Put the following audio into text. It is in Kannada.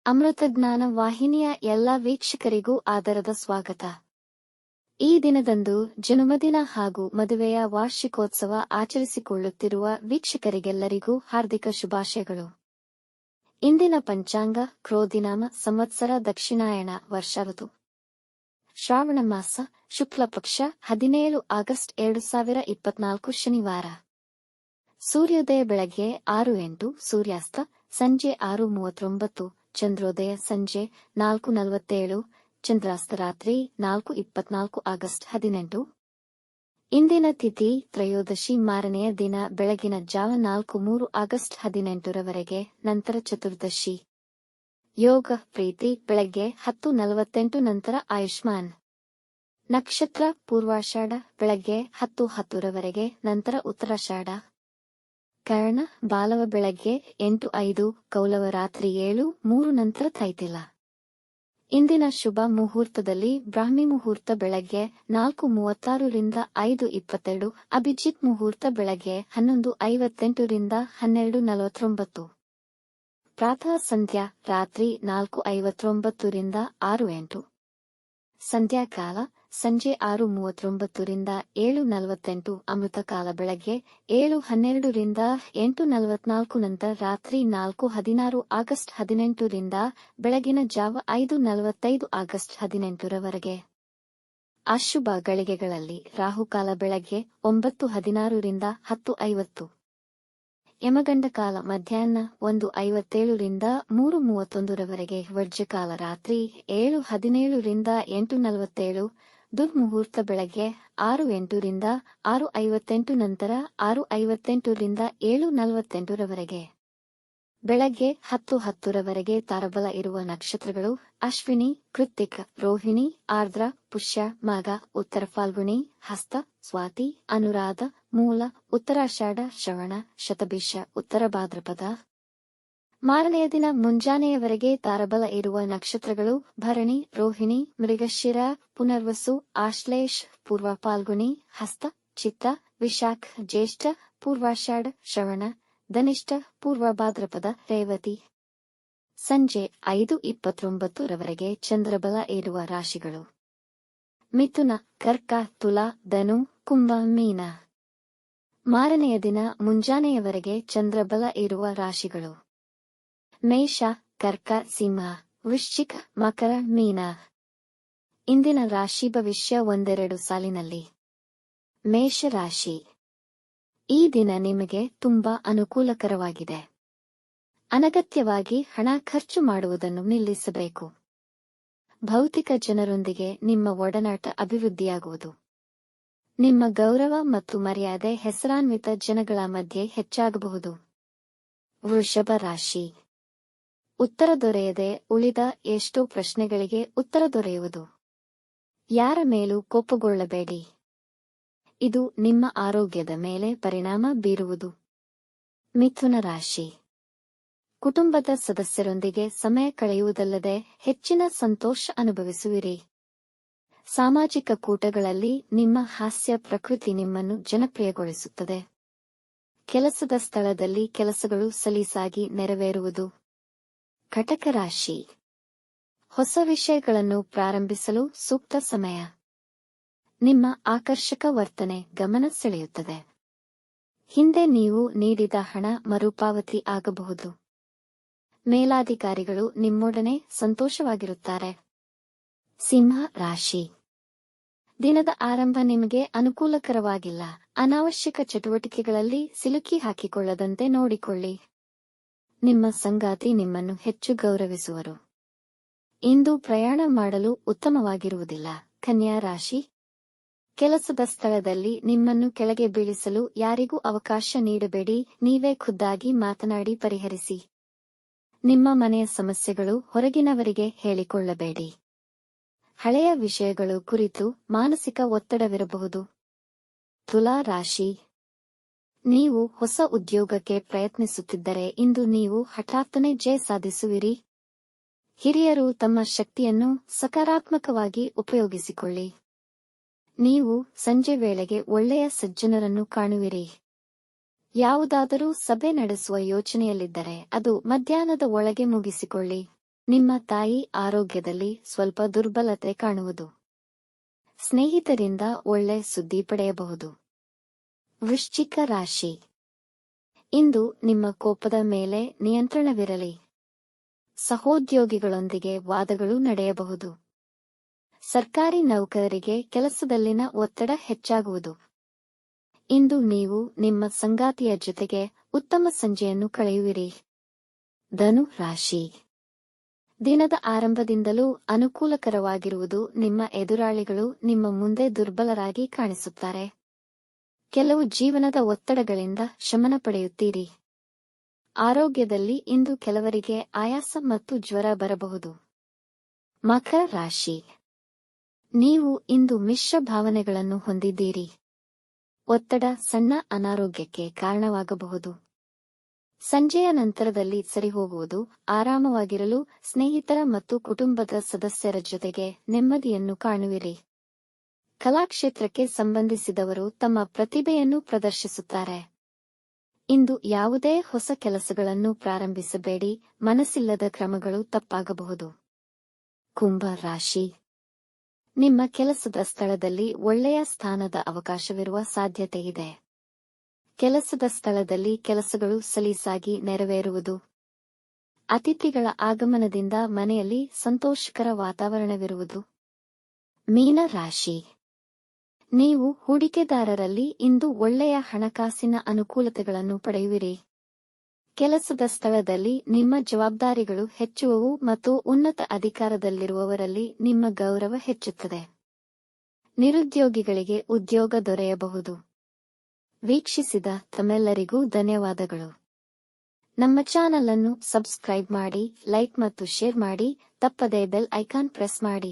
ಅಮೃತಜ್ಞಾನ ವಾಹಿನಿಯ ಎಲ್ಲ ವೀಕ್ಷಕರಿಗೂ ಆದರದ ಸ್ವಾಗತ. ಈ ದಿನದಂದು ಜನ್ಮದಿನ ಹಾಗೂ ಮದುವೆಯ ವಾರ್ಷಿಕೋತ್ಸವ ಆಚರಿಸಿಕೊಳ್ಳುತ್ತಿರುವ ವೀಕ್ಷಕರಿಗೆಲ್ಲರಿಗೂ ಹಾರ್ದಿಕ ಶುಭಾಶಯಗಳು. ಇಂದಿನ ಪಂಚಾಂಗ ಕ್ರೋಧಿನಾಮ ಸಂವತ್ಸರ ದಕ್ಷಿಣಾಯಣ ವರ್ಷ ಋತು ಶ್ರಾವಣ ಮಾಸ ಶುಕ್ಲ ಪಕ್ಷ 17 ಆಗಸ್ಟ್ 2024 ಶನಿವಾರ. ಸೂರ್ಯೋದಯ ಬೆಳಗ್ಗೆ 6:08, ಸೂರ್ಯಾಸ್ತ ಸಂಜೆ 6:39, ಚಂದ್ರೋದಯ ಸಂಜೆ 4:47, ಚಂದ್ರಾಸ್ತ ರಾತ್ರಿ 4:24 ಆಗಸ್ಟ್ 18. ಇಂದಿನ ತಿಥಿ ತ್ರಯೋದಶಿ, ಮಾರನೆಯ ದಿನ ಬೆಳಗಿನ ಜಾವ 4:03 ಆಗಸ್ಟ್ 18ರವರೆಗೆ, ನಂತರ ಚತುರ್ದಶಿ. ಯೋಗ ಪ್ರೀತಿ ಬೆಳಗ್ಗೆ 10:48, ನಂತರ ಆಯುಷ್ಮಾನ್. ನಕ್ಷತ್ರ ಪೂರ್ವಾಷಾಢ ಬೆಳಗ್ಗೆ 10:10ರವರೆಗೆ, ನಂತರ ಉತ್ತರಾಷಾಢ. ಕರ್ಣ ಬಾಲವ ಬೆಳಗ್ಗೆ 8:05, ಕೌಲವ ರಾತ್ರಿ 7:03, ನಂತರ ತೈತಿಲ. ಇಂದಿನ ಶುಭ ಮುಹೂರ್ತದಲ್ಲಿ ಬ್ರಾಹ್ಮಿ ಮುಹೂರ್ತ ಬೆಳಗ್ಗೆ 4:36 ರಿಂದ 5:22, ಅಭಿಜಿತ್ ಮುಹೂರ್ತ ಬೆಳಗ್ಗೆ 11:58 ರಿಂದ 12:49, ಪ್ರಾತಃ ಸಂಧ್ಯಾ ರಾತ್ರಿ 4:59 ರಿಂದ 6:08, ಸಂಧ್ಯಾಕಾಲ ಸಂಜೆ 6:39 ರಿಂದ 7:48, ಅಮೃತಕಾಲ ಬೆಳಗ್ಗೆ 7:12 ರಿಂದ 8:44, ನಂತರ ರಾತ್ರಿ 4:16 ಆಗಸ್ಟ್ 18 ರಿಂದ ಬೆಳಗಿನ ಜಾವ 5:45 ಆಗಸ್ಟ್ 18ರವರೆಗೆ. ಅಶುಭ ಗಳಿಗೆಗಳಲ್ಲಿ ರಾಹುಕಾಲ ಬೆಳಗ್ಗೆ 9:16 ರಿಂದ 10:50, ಯಮಗಂಡ ಕಾಲ ಮಧ್ಯಾಹ್ನ 1:57 ರಿಂದ 3:31ರವರೆಗೆ, ವರ್ಜ್ಯಕಾಲ ರಾತ್ರಿ 7:17 ರಿಂದ 8:47, ದುರ್ಮುಹೂರ್ತ ಬೆಳಗ್ಗೆ 6:08 ರಿಂದ 6:58, ನಂತರ 6:58 ರಿಂದ 7:48ರವರೆಗೆ. ಬೆಳಗ್ಗೆ 10:10ರವರೆಗೆ ತಾರಬಲ ಇರುವ ನಕ್ಷತ್ರಗಳು ಅಶ್ವಿನಿ, ಕೃತ್ತಿಕ, ರೋಹಿಣಿ, ಆರ್ದ್ರ, ಪುಷ್ಯ, ಮಾಘ, ಉತ್ತರ ಫಾಲ್ಗುಣಿ, ಹಸ್ತ, ಸ್ವಾತಿ, ಅನುರಾಧ, ಮೂಲ, ಉತ್ತರಾಷಾಢ, ಶ್ರವಣ, ಶತಭಿಷ, ಉತ್ತರ ಭಾದ್ರಪದ. ಮಾರನೆಯ ದಿನ ಮುಂಜಾನೆಯವರೆಗೆ ತಾರಬಲ ಇರುವ ನಕ್ಷತ್ರಗಳು ಭರಣಿ, ರೋಹಿಣಿ, ಮೃಗಶಿರ, ಪುನರ್ವಸು, ಆಶ್ಲೇಷ, ಪೂರ್ವ ಫಾಲ್ಗುಣಿ, ಹಸ್ತ, ಚಿತ್ತ, ವಿಶಾಖ, ಜ್ಯೇಷ್ಠ, ಪೂರ್ವಾಷಾಢ, ಶ್ರವಣ, ಧನಿಷ್ಠ, ಪೂರ್ವ ಭಾದ್ರಪದ, ರೇವತಿ. ಸಂಜೆ 5:29ರವರೆಗೆ ಚಂದ್ರಬಲ ಇರುವ ರಾಶಿಗಳು ಮಿಥುನ, ಕರ್ಕ, ತುಲಾ, ಧನು, ಕುಂಭ, ಮೀನ. ಮಾರನೆಯ ದಿನ ಮುಂಜಾನೆಯವರೆಗೆ ಚಂದ್ರಬಲ ಇರುವ ರಾಶಿಗಳು ಮೇಷ, ಕರ್ಕ, ಸಿಂಹ, ವೃಶ್ಚಿಕ, ಮಕರ, ಮೀನ. ಇಂದಿನ ರಾಶಿ ಭವಿಷ್ಯ ಒಂದೆರಡು ಸಾಲಿನಲ್ಲಿ. ಮೇಷ ರಾಶಿ. ಈ ದಿನ ನಿಮಗೆ ತುಂಬಾ ಅನುಕೂಲಕರವಾಗಿದೆ. ಅನಗತ್ಯವಾಗಿ ಹಣ ಖರ್ಚು ಮಾಡುವುದನ್ನು ನಿಲ್ಲಿಸಬೇಕು. ಭೌತಿಕ ಜನರೊಂದಿಗೆ ನಿಮ್ಮ ಒಡನಾಟ ಅಭಿವೃದ್ಧಿಯಾಗುವುದು. ನಿಮ್ಮ ಗೌರವ ಮತ್ತು ಮರ್ಯಾದೆ ಹೆಸರಾನ್ವಿತ ಜನಗಳ ಮಧ್ಯೆ ಹೆಚ್ಚಾಗಬಹುದು. ವೃಷಭ ರಾಶಿ. ಉತ್ತರ ದೊರೆಯದೆ ಉಳಿದ ಎಷ್ಟೋ ಪ್ರಶ್ನೆಗಳಿಗೆ ಉತ್ತರ ದೊರೆಯುವುದು. ಯಾರ ಮೇಲೂ ಕೋಪಗೊಳ್ಳಬೇಡಿ. ಇದು ನಿಮ್ಮ ಆರೋಗ್ಯದ ಮೇಲೆ ಪರಿಣಾಮ ಬೀರುವುದು. ಮಿಥುನ ರಾಶಿ. ಕುಟುಂಬದ ಸದಸ್ಯರೊಂದಿಗೆ ಸಮಯ ಕಳೆಯುವುದಲ್ಲದೆ ಹೆಚ್ಚಿನ ಸಂತೋಷ ಅನುಭವಿಸುವಿರಿ. ಸಾಮಾಜಿಕ ಕೂಟಗಳಲ್ಲಿ ನಿಮ್ಮ ಹಾಸ್ಯ ಪ್ರಕೃತಿ ನಿಮ್ಮನ್ನು ಜನಪ್ರಿಯಗೊಳಿಸುತ್ತದೆ. ಕೆಲಸದ ಸ್ಥಳದಲ್ಲಿ ಕೆಲಸಗಳು ಸಲೀಸಾಗಿ ನೆರವೇರುವುದು. ಕಟಕ ರಾಶಿ. ಹೊಸ ವಿಷಯಗಳನ್ನು ಪ್ರಾರಂಭಿಸಲು ಸೂಕ್ತ ಸಮಯ. ನಿಮ್ಮ ಆಕರ್ಷಕ ವರ್ತನೆ ಗಮನ ಸೆಳೆಯುತ್ತದೆ. ಹಿಂದೆ ನೀವು ನೀಡಿದ ಹಣ ಮರುಪಾವತಿ ಆಗಬಹುದು. ಮೇಲಾಧಿಕಾರಿಗಳು ನಿಮ್ಮೊಡನೆ ಸಂತೋಷವಾಗಿರುತ್ತಾರೆ. ಸಿಂಹ ರಾಶಿ. ದಿನದ ಆರಂಭ ನಿಮಗೆ ಅನುಕೂಲಕರವಾಗಿಲ್ಲ. ಅನಾವಶ್ಯಕ ಚಟುವಟಿಕೆಗಳಲ್ಲಿ ಸಿಲುಕಿ ಹಾಕಿಕೊಳ್ಳದಂತೆ ನೋಡಿಕೊಳ್ಳಿ. ನಿಮ್ಮ ಸಂಗಾತಿ ನಿಮ್ಮನ್ನು ಹೆಚ್ಚು ಗೌರವಿಸುವರು. ಇಂದು ಪ್ರಯಾಣ ಮಾಡಲು ಉತ್ತಮವಾಗಿರುವುದಿಲ್ಲ. ಕನ್ಯಾ ರಾಶಿ. ಕೆಲಸದ ಸ್ಥಳದಲ್ಲಿ ನಿಮ್ಮನ್ನು ಕೆಳಗೆ ಬೀಳಿಸಲು ಯಾರಿಗೂ ಅವಕಾಶ ನೀಡಬೇಡಿ. ನೀವೇ ಖುದ್ದಾಗಿ ಮಾತನಾಡಿ ಪರಿಹರಿಸಿ. ನಿಮ್ಮ ಮನೆಯ ಸಮಸ್ಯೆಗಳು ಹೊರಗಿನವರಿಗೆ ಹೇಳಿಕೊಳ್ಳಬೇಡಿ. ಹಳೆಯ ವಿಷಯಗಳು ಕುರಿತು ಮಾನಸಿಕ ಒತ್ತಡವಿರಬಹುದು. ತುಲಾ ರಾಶಿ. ನೀವು ಹೊಸ ಉದ್ಯೋಗಕ್ಕೆ ಪ್ರಯತ್ನಿಸುತ್ತಿದ್ದರೆ ಇಂದು ನೀವು ಹಠಾತ್ತನೆ ಜಯ ಸಾಧಿಸುವಿರಿ. ಹಿರಿಯರು ತಮ್ಮ ಶಕ್ತಿಯನ್ನು ಸಕಾರಾತ್ಮಕವಾಗಿ ಉಪಯೋಗಿಸಿಕೊಳ್ಳಿ. ನೀವು ಸಂಜೆ ವೇಳೆಗೆ ಒಳ್ಳೆಯ ಸಜ್ಜನರನ್ನು ಕಾಣುವಿರಿ. ಯಾವುದಾದರೂ ಸಭೆ ನಡೆಸುವ ಯೋಚನೆಯಲ್ಲಿದ್ದರೆ ಅದು ಮಧ್ಯಾಹ್ನದ ಒಳಗೆ ಮುಗಿಸಿಕೊಳ್ಳಿ. ನಿಮ್ಮ ತಾಯಿ ಆರೋಗ್ಯದಲ್ಲಿ ಸ್ವಲ್ಪ ದುರ್ಬಲತೆ ಕಾಣುವುದು. ಸ್ನೇಹಿತರಿಂದ ಒಳ್ಳೆ ಸುದ್ದಿ ಪಡೆಯಬಹುದು. ವೃಶ್ಚಿಕ ರಾಶಿ. ಇಂದು ನಿಮ್ಮ ಕೋಪದ ಮೇಲೆ ನಿಯಂತ್ರಣವಿರಲಿ. ಸಹೋದ್ಯೋಗಿಗಳೊಂದಿಗೆ ವಾದಗಳು ನಡೆಯಬಹುದು. ಸರ್ಕಾರಿ ನೌಕರರಿಗೆ ಕೆಲಸದಲ್ಲಿನ ಒತ್ತಡ ಹೆಚ್ಚಾಗುವುದು. ಇಂದು ನೀವು ನಿಮ್ಮ ಸಂಗಾತಿಯ ಜೊತೆಗೆ ಉತ್ತಮ ಸಂಜೆಯನ್ನು ಕಳೆಯುವಿರಿ. ಧನು ರಾಶಿ. ದಿನದ ಆರಂಭದಿಂದಲೂ ಅನುಕೂಲಕರವಾಗಿರುವುದು. ನಿಮ್ಮ ಎದುರಾಳಿಗಳು ನಿಮ್ಮ ಮುಂದೆ ದುರ್ಬಲರಾಗಿ ಕಾಣಿಸುತ್ತಾರೆ. ಕೆಲವು ಜೀವನದ ಒತ್ತಡಗಳಿಂದ ಶಮನ ಪಡೆಯುತ್ತೀರಿ. ಆರೋಗ್ಯದಲ್ಲಿ ಇಂದು ಕೆಲವರಿಗೆ ಆಯಾಸ ಮತ್ತು ಜ್ವರ ಬರಬಹುದು. ಮಕರ ರಾಶಿ. ನೀವು ಇಂದು ಮಿಶ್ರ ಭಾವನೆಗಳನ್ನು ಹೊಂದಿದ್ದೀರಿ. ಒತ್ತಡ ಸಣ್ಣ ಅನಾರೋಗ್ಯಕ್ಕೆ ಕಾರಣವಾಗಬಹುದು. ಸಂಜೆಯ ನಂತರದಲ್ಲಿ ಸರಿಹೋಗುವುದು. ಆರಾಮವಾಗಿರಲು ಸ್ನೇಹಿತರ ಮತ್ತು ಕುಟುಂಬದ ಸದಸ್ಯರ ಜೊತೆಗೆ ನೆಮ್ಮದಿಯನ್ನು ಕಾಣುವಿರಿ. ಕಲಾಕ್ಷೇತ್ರಕ್ಕೆ ಸಂಬಂಧಿಸಿದವರು ತಮ್ಮ ಪ್ರತಿಭೆಯನ್ನು ಪ್ರದರ್ಶಿಸುತ್ತಾರೆ. ಇಂದು ಯಾವುದೇ ಹೊಸ ಕೆಲಸಗಳನ್ನು ಪ್ರಾರಂಭಿಸಬೇಡಿ. ಮನಸ್ಸಿಲ್ಲದ ಕ್ರಮಗಳು ತಪ್ಪಾಗಬಹುದು. ಕುಂಭ ರಾಶಿ. ನಿಮ್ಮ ಕೆಲಸದ ಸ್ಥಳದಲ್ಲಿ ಒಳ್ಳೆಯ ಸ್ಥಾನದ ಅವಕಾಶವಿರುವ ಸಾಧ್ಯತೆಯಿದೆ. ಕೆಲಸದ ಸ್ಥಳದಲ್ಲಿ ಕೆಲಸಗಳು ಸಲೀಸಾಗಿ ನೆರವೇರುವುದು. ಅತಿಥಿಗಳ ಆಗಮನದಿಂದ ಮನೆಯಲ್ಲಿ ಸಂತೋಷಕರ ವಾತಾವರಣವಿರುವುದು. ಮೀನ ರಾಶಿ. ನೀವು ಹೂಡಿಕೆದಾರರಲ್ಲಿ ಇಂದು ಒಳ್ಳೆಯ ಹಣಕಾಸಿನ ಅನುಕೂಲತೆಗಳನ್ನು ಪಡೆಯುವಿರಿ. ಕೆಲಸದ ಸ್ಥಳದಲ್ಲಿ ನಿಮ್ಮ ಜವಾಬ್ದಾರಿಗಳು ಹೆಚ್ಚುವವು ಮತ್ತು ಉನ್ನತ ಅಧಿಕಾರದಲ್ಲಿರುವವರಲ್ಲಿ ನಿಮ್ಮ ಗೌರವ ಹೆಚ್ಚುತ್ತದೆ. ನಿರುದ್ಯೋಗಿಗಳಿಗೆ ಉದ್ಯೋಗ ದೊರೆಯಬಹುದು. ವೀಕ್ಷಿಸಿದ ತಮ್ಮೆಲ್ಲರಿಗೂ ಧನ್ಯವಾದಗಳು. ನಮ್ಮ ಚಾನಲ್ ಅನ್ನು ಸಬ್ಸ್ಕ್ರೈಬ್ ಮಾಡಿ, ಲೈಕ್ ಮತ್ತು ಶೇರ್ ಮಾಡಿ. ತಪ್ಪದೇ ಬೆಲ್ ಐಕಾನ್ ಪ್ರೆಸ್ ಮಾಡಿ.